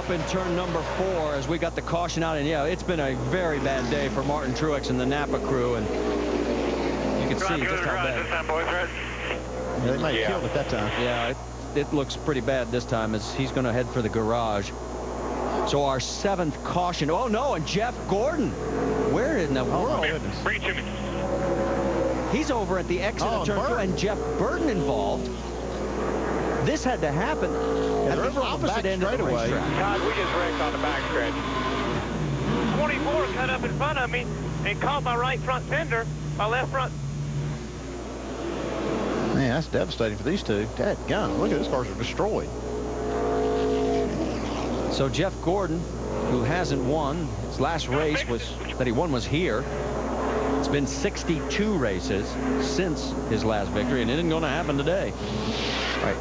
up in turn number 4 as we got the caution out. And yeah, it's been a very bad day for Martin Truex and the Napa crew, and you can see just how bad. Yeah, they might have killed it that time. Yeah, it looks pretty bad this time as he's going to head for the garage. So our 7th caution. Oh no, and Jeff Gordon, where in the world? Bring it to me. He's over at the exit of turn 2, and Jeff Burton involved. This had to happen at the opposite end of the racetrack. God, we just wrecked on the backstretch. 24 cut up in front of me and caught my right front fender, my left front. Man, that's devastating for these two. Dadgum, look at these cars are destroyed. So Jeff Gordon, who hasn't won, his last race that he won was here. It's been 62 races since his last victory, and it isn't going to happen today. All right.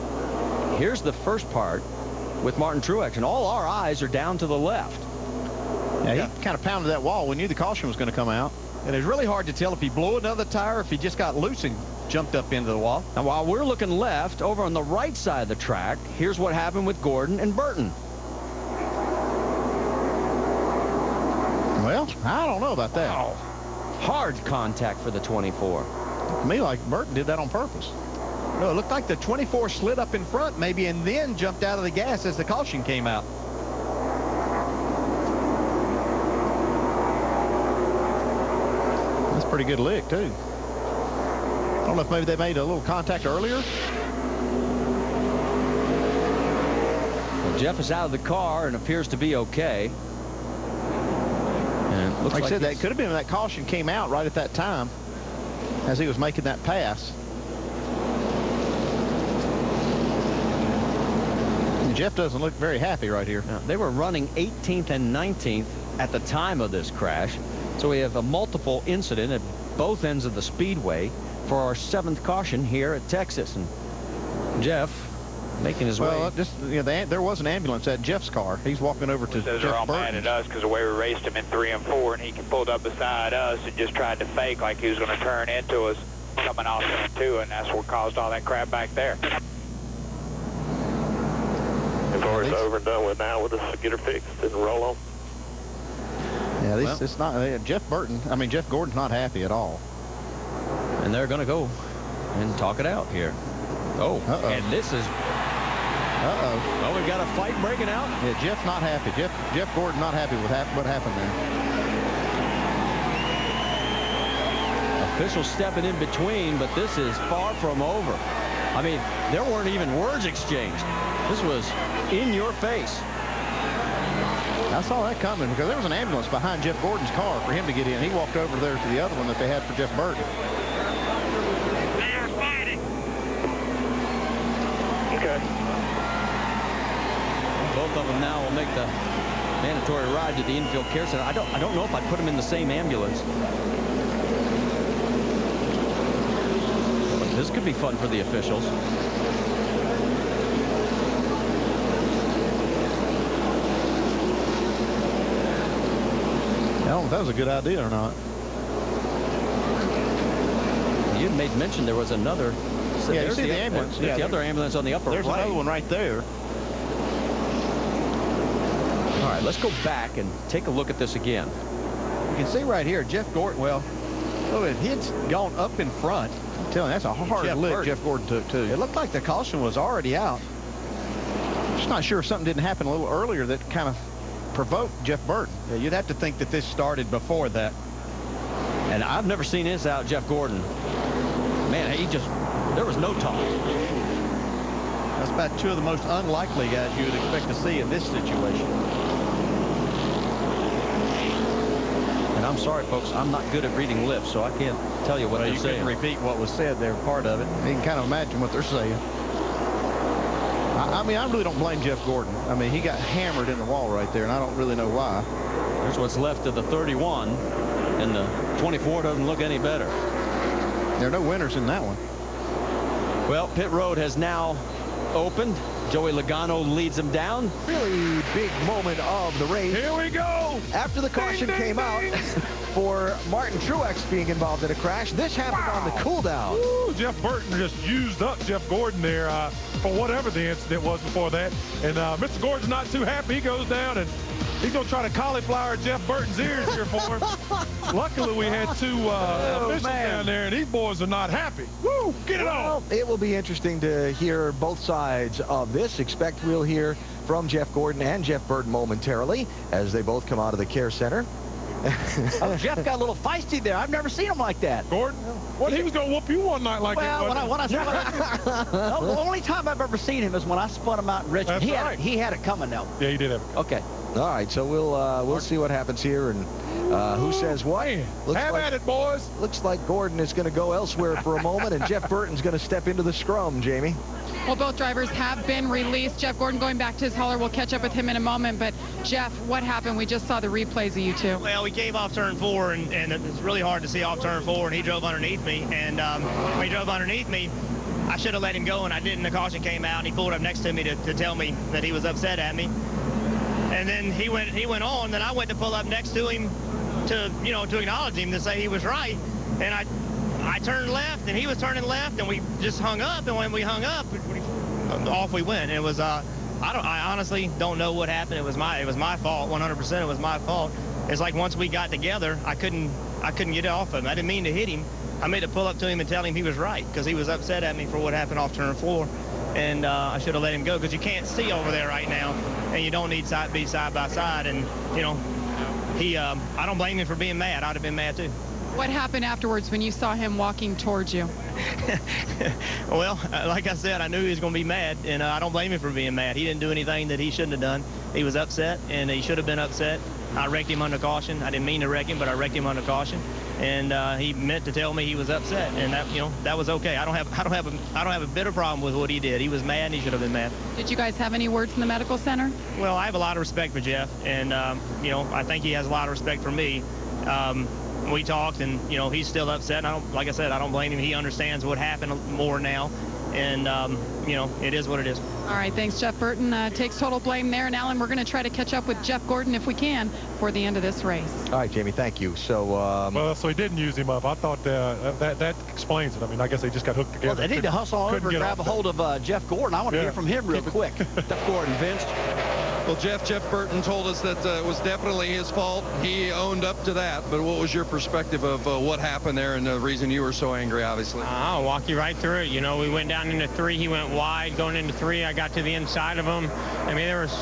Here's the first part with Martin Truex, and all our eyes are down to the left. Yeah, he kind of pounded that wall. We knew the caution was going to come out. And it's really hard to tell if he blew another tire or if he just got loose and jumped up into the wall. Now, while we're looking left, over on the right side of the track, here's what happened with Gordon and Burton. Well, I don't know about that. Wow. Hard contact for the 24. To me, like Burton did that on purpose. No, it looked like the 24 slid up in front maybe and then jumped out of the gas as the caution came out. That's a pretty good lick, too. I don't know if maybe they made a little contact earlier. Well, Jeff is out of the car and appears to be okay. And looks like I said, that could have been that caution came out right at that time as he was making that pass. And Jeff doesn't look very happy right here. Now, they were running 18th and 19th at the time of this crash. So we have a multiple incident at both ends of the speedway for our 7th caution here at Texas. And Jeff making his way. Well, just there was an ambulance at Jeff's car. He's walking over to They're Jeff all Burton. mad at us because the way we raced him in 3 and 4, and he pulled up beside us and just tried to fake like he was going to turn into us coming off turn 2, and that's what caused all that crap back there. Before it's over and done with now, we'll just get her fixed and roll on. Yeah, it's not Jeff Gordon's not happy at all. And they're going to go and talk it out here. Oh, and this is. Well, we've got a fight breaking out. Yeah, Jeff's not happy. Jeff Gordon not happy with what happened there. Officials stepping in between, but this is far from over. I mean, there weren't even words exchanged. This was in your face. I saw that coming because there was an ambulance behind Jeff Gordon's car for him to get in. He walked over there to the other one that they had for Jeff Burton. They're fighting. Okay. Both of them now will make the mandatory ride to the infield care center. I don't know if I'd put them in the same ambulance. But this could be fun for the officials. I don't know if that was a good idea or not. You made mention there was another. Yeah, you see the ambulance. There's the other ambulance on the upper right. There's another one right there. All right, let's go back and take a look at this again. You can see right here, Jeff Gordon, well, look, he had gone up in front. I'm telling you, that's a hard lick Jeff Gordon took, too. It looked like the caution was already out. Just not sure if something didn't happen a little earlier that kind of provoked Jeff Burton. Yeah, you'd have to think that this started before that. And I've never seen this out, Jeff Gordon. Man, there was no talk. That's about 2 of the most unlikely guys you would expect to see in this situation. And I'm sorry, folks, I'm not good at reading lips, so I can't tell you what they're saying. You can repeat what was said there, part of it. You can kind of imagine what they're saying. I mean, I really don't blame Jeff Gordon. I mean, he got hammered in the wall right there, and I don't really know why. There's what's left of the 31, and the 24 doesn't look any better. There are no winners in that one. Well, pit road has now opened. Joey Logano leads him down. Really big moment of the race. Here we go. After the caution came out for Martin Truex being involved in a crash, this happened on the cool down. Ooh, Jeff Burton just used up Jeff Gordon there. for whatever the incident was before that. And Mr. Gordon's not too happy. He goes down and he's going to try to cauliflower Jeff Burton's ears here for him. Luckily, we had two officials down there, and these boys are not happy. Woo! Get it on! It will be interesting to hear both sides of this. Expect we'll hear from Jeff Gordon and Jeff Burton momentarily as they both come out of the care center. Jeff got a little feisty there. I've never seen him like that. Gordon? Well, he was going to whoop you one night like that. The only time I've ever seen him is when I spun him out in Richmond. He had it coming, though. Yeah, he did have it. Okay. All right, so we'll see what happens here and who says what. Have at it, boys. Looks like Gordon is going to go elsewhere for a moment, and Jeff Burton's going to step into the scrum, Jamie. Well, both drivers have been released. Jeff Gordon going back to his hauler. We'll catch up with him in a moment. But, Jeff, what happened? We just saw the replays of you two. Well, we came off turn 4, and it's really hard to see off turn 4, and he drove underneath me. And when he drove underneath me, I should have let him go, and I didn't. The caution came out, and he pulled up next to me to tell me that he was upset at me. And then he went on. Then I went to pull up next to him to acknowledge him, to say he was right. And I turned left, and he was turning left, and we just hung up. And when we hung up, off we went. It was I honestly don't know what happened. It was my fault. 100% it was my fault. It's like once we got together, I couldn't get off of him. I didn't mean to hit him. I made a pull up to him and tell him he was right, because he was upset at me for what happened off turn 4. And I should have let him go, because you can't see over there right now, and you don't need to be side by side. And I don't blame him for being mad. I'd have been mad too. What happened afterwards when you saw him walking towards you? Well, like I said, I knew he was going to be mad, and I don't blame him for being mad. He didn't do anything that he shouldn't have done. He was upset, and he should have been upset. I wrecked him under caution. I didn't mean to wreck him, but I wrecked him under caution, and he meant to tell me he was upset, and that was okay. I don't have a bitter problem with what he did. He was mad, and he should have been mad. Did you guys have any words in the medical center? Well, I have a lot of respect for Jeff, and I think he has a lot of respect for me. We talked, and he's still upset. And like I said, I don't blame him. He understands what happened more now, and it is what it is. All right, thanks. Jeff Burton takes total blame there. And Alan, we're going to try to catch up with Jeff Gordon if we can for the end of this race. All right, Jamie, thank you. So well, so he didn't use him up. I thought that explains it. I mean, I guess they just got hooked together. Well, they need to hustle over and grab a hold of Jeff Gordon. I want to hear from him real quick. Jeff Gordon, Vince. Well, Jeff Burton told us that it was definitely his fault. He owned up to that. But what was your perspective of what happened there and the reason you were so angry, obviously? I'll walk you right through it. We went down into 3. He went wide. Going into 3, I got to the inside of him. I mean, there was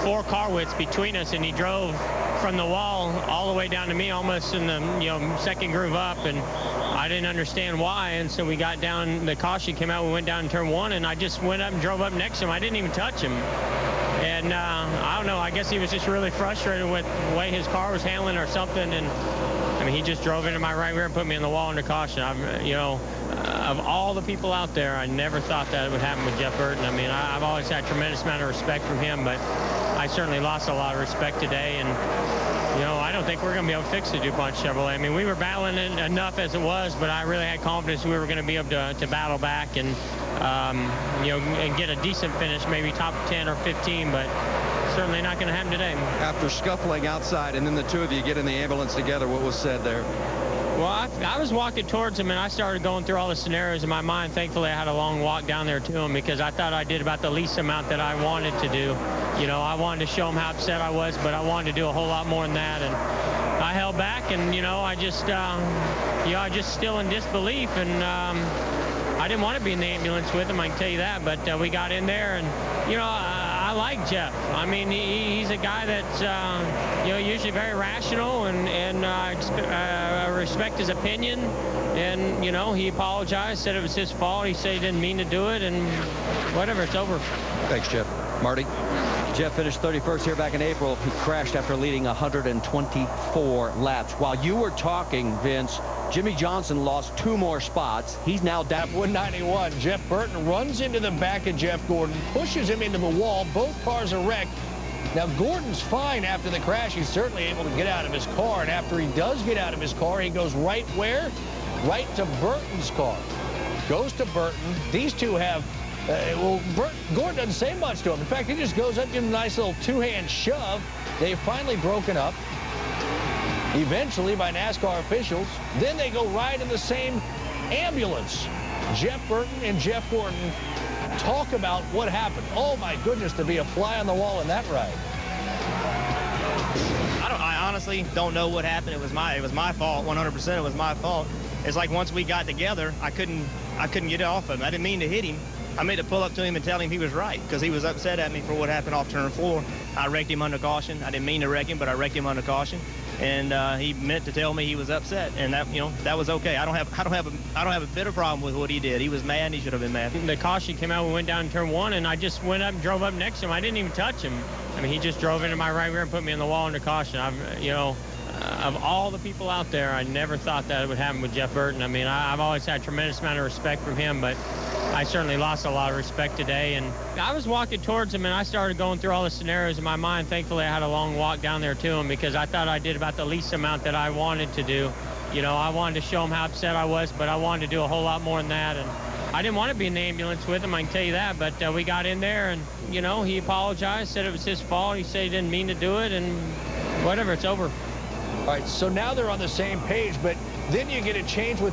4 car widths between us, and he drove from the wall all the way down to me, almost in the second groove up, and I didn't understand why. And so we got down, the caution came out, we went down in turn 1, and I just went up and drove up next to him. I didn't even touch him. And I don't know, I guess he was just really frustrated with the way his car was handling or something. And I mean, he just drove into my right rear and put me in the wall under caution. Of all the people out there, I never thought that would happen with Jeff Burton. I mean, I've always had a tremendous amount of respect from him, but I certainly lost a lot of respect today. And I don't think we're going to be able to fix the DuPont Chevrolet. I mean, we were battling it enough as it was, but I really had confidence we were going to be able to battle back and and get a decent finish, maybe top 10 or 15, but certainly not going to happen today. After scuffling outside and then the two of you get in the ambulance together, what was said there? Well, I was walking towards him, and I started going through all the scenarios in my mind. Thankfully, I had a long walk down there to him, because I thought I did about the least amount that I wanted to do. I wanted to show him how upset I was, but I wanted to do a whole lot more than that. And I held back, and, I just still in disbelief. And I didn't want to be in the ambulance with him, I can tell you that. But we got in there, and, I like Jeff. I mean, he's a guy that's, usually very rational, and I respect his opinion. And, he apologized, said it was his fault. He said he didn't mean to do it, and whatever, it's over. Thanks, Jeff. Marty? Jeff finished 31st here back in April. He crashed after leading 124 laps. While you were talking, Vince, Jimmy Johnson lost 2 more spots. He's now down 191. Jeff Burton runs into the back of Jeff Gordon, pushes him into the wall. Both cars are wrecked. Now, Gordon's fine after the crash. He's certainly able to get out of his car. And after he does get out of his car, he goes right where? Right to Burton's car. Goes to Burton. These two have... Gordon doesn't say much to him. In fact, he just goes up, gives him a nice little 2-hand shove. They've finally broken up, eventually by NASCAR officials. Then they go ride in the same ambulance. Jeff Burton and Jeff Gordon Talk about what happened. Oh, my goodness, to be a fly on the wall in that ride. I honestly don't know what happened. It was my fault. 100% it was my fault. It's like once we got together, I couldn't get it off of him. I didn't mean to hit him. I made to pull up to him and tell him he was right because he was upset at me for what happened off turn 4. I wrecked him under caution. I didn't mean to wreck him, but I wrecked him under caution. And he meant to tell me he was upset, and that was okay. I don't have a bit of problem with what he did. He was mad. And he should have been mad. The caution came out. We went down turn 1, and I just went up and drove up next to him. I didn't even touch him. I mean, he just drove into my right rear and put me on the wall under caution. Of all the people out there, I never thought that it would happen with Jeff Burton. I mean, I've always had a tremendous amount of respect from him, but I certainly lost a lot of respect today. And I was walking towards him, and I started going through all the scenarios in my mind. Thankfully, I had a long walk down there to him because I thought I did about the least amount that I wanted to do. I wanted to show him how upset I was, but I wanted to do a whole lot more than that. And I didn't want to be in the ambulance with him, I can tell you that. But we got in there, and, he apologized, said it was his fault. He said he didn't mean to do it, and whatever, it's over. All right, so now they're on the same page, but then you get a change with